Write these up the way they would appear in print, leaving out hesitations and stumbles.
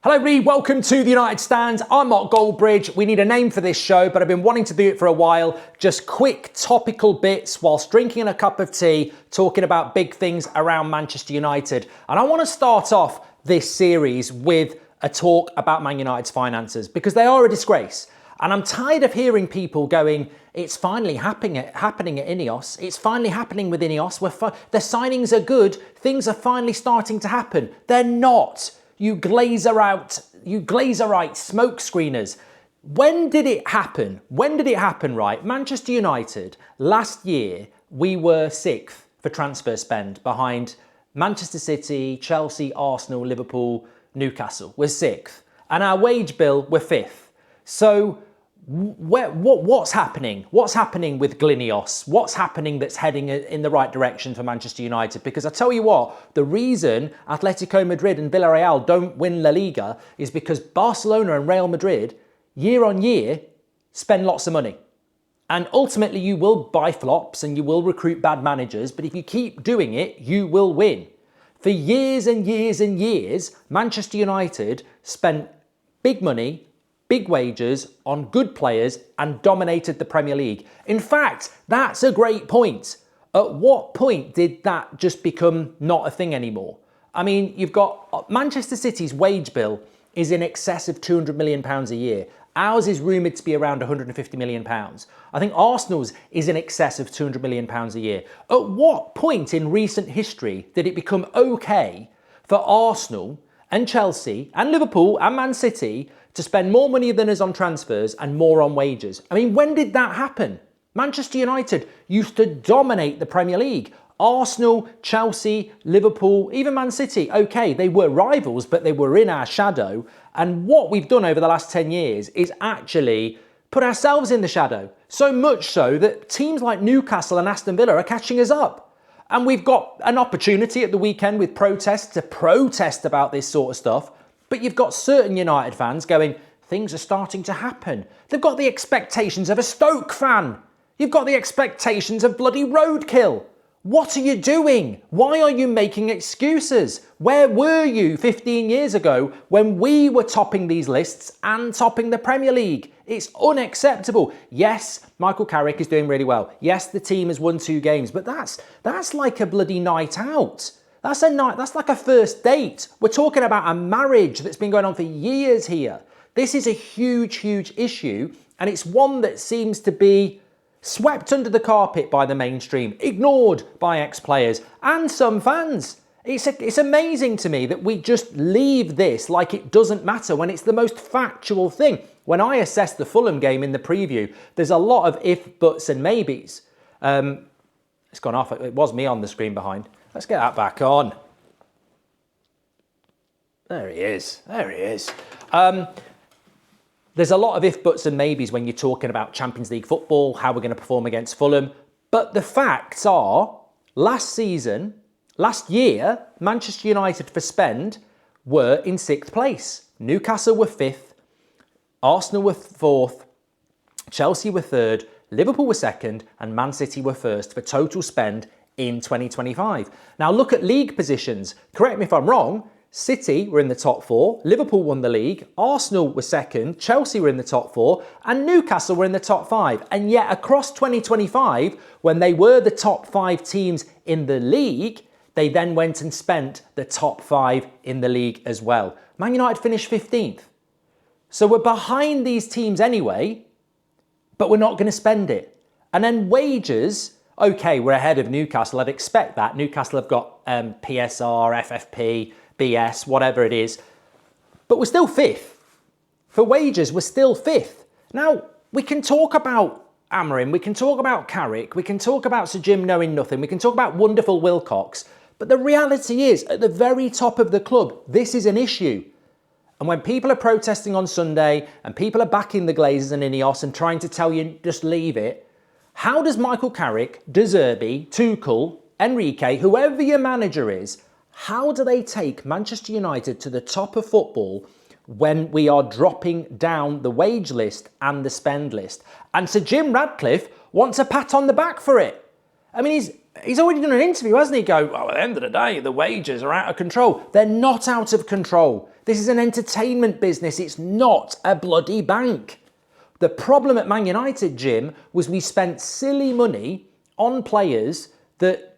Hello everybody, welcome to the United Stand. I'm Mark Goldbridge. We need a name for this show, but I've been wanting to do it for a while. Just quick topical bits whilst drinking a cup of tea, talking about big things around Manchester United. And I want to start off this series with a talk about Man United's finances because they are a disgrace. And I'm tired of hearing people going, it's finally happening at INEOS. It's finally happening with INEOS. The signings are good. Things are finally starting to happen. They're not. You Glazerite smoke screeners. When did it happen? When did it happen, right? Manchester United, last year, we were 6th for transfer spend behind Manchester City, Chelsea, Arsenal, Liverpool, Newcastle. We're 6th. And our wage bill, we're 5th. So what's happening? What's happening with INEOS? What's happening that's heading in the right direction for Manchester United? Because I tell you what, the reason Atletico Madrid and Villarreal don't win La Liga is because Barcelona and Real Madrid, year on year, spend lots of money. And ultimately, you will buy flops and you will recruit bad managers, but if you keep doing it, you will win. For years and years and years, Manchester United spent big money, big wages on good players and dominated the Premier League. In fact, that's a great point. At what point did that just become not a thing anymore? I mean, you've got Manchester City's wage bill is in excess of £200 million a year. Ours is rumoured to be around £150 million. I think Arsenal's is in excess of £200 million a year. At what point in recent history did it become okay for Arsenal and Chelsea and Liverpool and Man City to spend more money than us on transfers and more on wages? I mean, when did that happen? Manchester United used to dominate the Premier League. Arsenal, Chelsea, Liverpool, even Man City, okay, they were rivals, but they were in our shadow. And what we've done over the last 10 years is actually put ourselves in the shadow. So much so that teams like Newcastle and Aston Villa are catching us up. And we've got an opportunity at the weekend with protests to protest about this sort of stuff. But you've got certain United fans going, things are starting to happen. They've got the expectations of a Stoke fan. You've got the expectations of bloody roadkill. What are you doing? Why are you making excuses? Where were you 15 years ago when we were topping these lists and topping the Premier League? It's unacceptable. Yes, Michael Carrick is doing really well. Yes, the team has won 2 games, but that's like a bloody night out. That's like a first date. We're talking about a marriage that's been going on for years here. This is a huge, huge issue, and it's one that seems to be swept under the carpet by the mainstream, ignored by ex-players and some fans. It's amazing to me that we just leave this like it doesn't matter when it's the most factual thing. When I assessed the Fulham game in the preview, there's a lot of if, buts and maybes. It's gone off. It was me on the screen behind. Let's get that back on. There he is. There he is. There's a lot of if, buts and maybes when you're talking about Champions League football, how we're going to perform against Fulham. But the facts are, last year, Manchester United for spend were in 6th place. Newcastle were 5th. Arsenal were 4th. Chelsea were 3rd. Liverpool were 2nd. And Man City were 1st for total spend in 2025. Now look at league positions. Correct me if I'm wrong. City were in the top 4, Liverpool won the league, Arsenal were 2nd, Chelsea were in the top 4, and Newcastle were in the top 5. And yet across 2025, when they were the top 5 teams in the league, they then went and spent the top 5 in the league as well. Man United finished 15th. So we're behind these teams anyway, but we're not going to spend it. And then wages, okay, we're ahead of Newcastle. I'd expect that. Newcastle have got PSR, FFP, BS, whatever it is. But we're still 5th. For wages, we're still 5th. Now, we can talk about Amorim, we can talk about Carrick, we can talk about Sir Jim knowing nothing, we can talk about wonderful Wilcox, but the reality is, at the very top of the club, this is an issue. And when people are protesting on Sunday, and people are backing the Glazers and INEOS and trying to tell you, just leave it, how does Michael Carrick, De Zerbi, Tuchel, Enrique, whoever your manager is, how do they take Manchester United to the top of football when we are dropping down the wage list and the spend list? And Sir Jim Ratcliffe wants a pat on the back for it. I mean, He's already done an interview, hasn't he? Go, well, at the end of the day, the wages are out of control. They're not out of control. This is an entertainment business. It's not a bloody bank. The problem at Man United, Jim, was we spent silly money on players that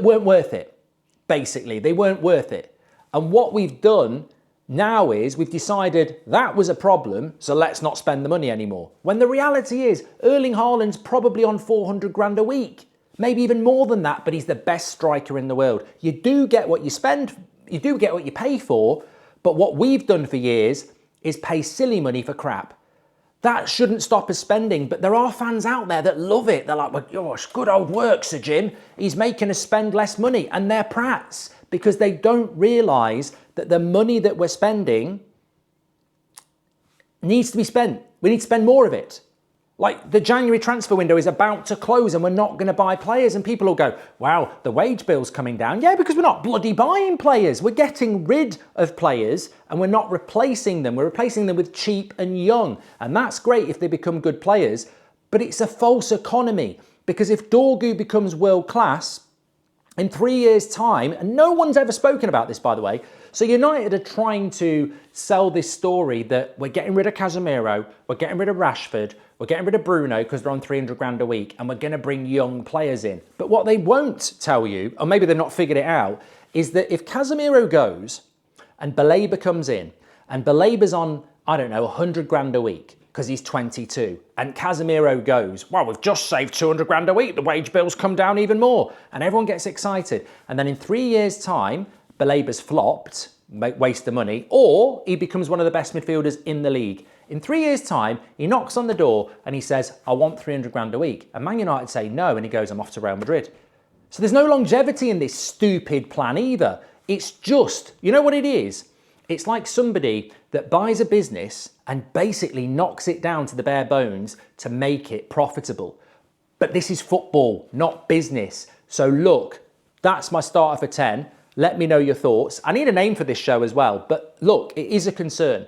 weren't worth it. Basically, they weren't worth it. And what we've done now is we've decided that was a problem, so let's not spend the money anymore. When the reality is, Erling Haaland's probably on 400 grand a week. Maybe even more than that, but he's the best striker in the world. You do get what you spend, you do get what you pay for, but what we've done for years is pay silly money for crap. That shouldn't stop us spending, but there are fans out there that love it. They're like, well, gosh, good old work, Sir Jim. He's making us spend less money, and they're prats because they don't realise that the money that we're spending needs to be spent. We need to spend more of it. Like the January transfer window is about to close and we're not going to buy players, and people will go, wow, the wage bill's coming down. Yeah, because we're not bloody buying players. We're getting rid of players and we're not replacing them. We're replacing them with cheap and young. And that's great if they become good players, but it's a false economy because if Dorgu becomes world class in 3 years' time, and no one's ever spoken about this, by the way, so United are trying to sell this story that we're getting rid of Casemiro, we're getting rid of Rashford, we're getting rid of Bruno because they're on 300 grand a week, and we're going to bring young players in. But what they won't tell you, or maybe they've not figured it out, is that if Casemiro goes and Baleba comes in, and Baleba's on, I don't know, 100 grand a week because he's 22, and Casemiro goes, well, we've just saved 200 grand a week, the wage bills come down even more, and everyone gets excited. And then in 3 years' time, Baleba's flopped, waste of money, or he becomes one of the best midfielders in the league. In 3 years' time, he knocks on the door and he says, I want 300 grand a week. And Man United say no, and he goes, I'm off to Real Madrid. So there's no longevity in this stupid plan either. It's just, you know what it is? It's like somebody that buys a business and basically knocks it down to the bare bones to make it profitable. But this is football, not business. So look, that's my starter for 10. Let me know your thoughts. I need a name for this show as well, but look, it is a concern.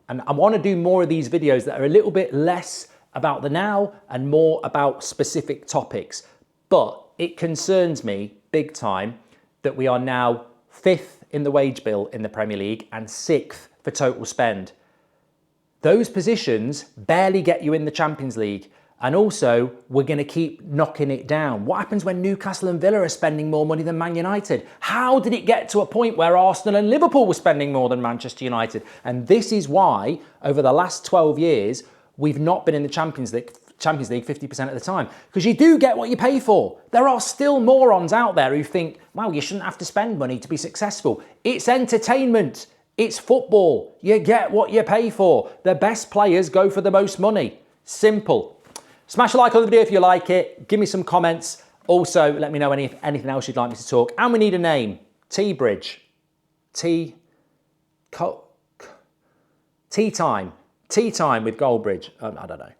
And I want to do more of these videos that are a little bit less about the now and more about specific topics. But it concerns me big time that we are now 5th in the wage bill in the Premier League and 6th for total spend. Those positions barely get you in the Champions League. And also, we're going to keep knocking it down. What happens when Newcastle and Villa are spending more money than Man United? How did it get to a point where Arsenal and Liverpool were spending more than Manchester United? And this is why, over the last 12 years, we've not been in the Champions League 50% of the time. Because you do get what you pay for. There are still morons out there who think, well, you shouldn't have to spend money to be successful. It's entertainment. It's football. You get what you pay for. The best players go for the most money. Simple. Smash a like on the video if you like it. Give me some comments. Also, let me know anything else you'd like me to talk. And we need a name. T-Bridge. Tea time. Tea time with Goldbridge. I don't know.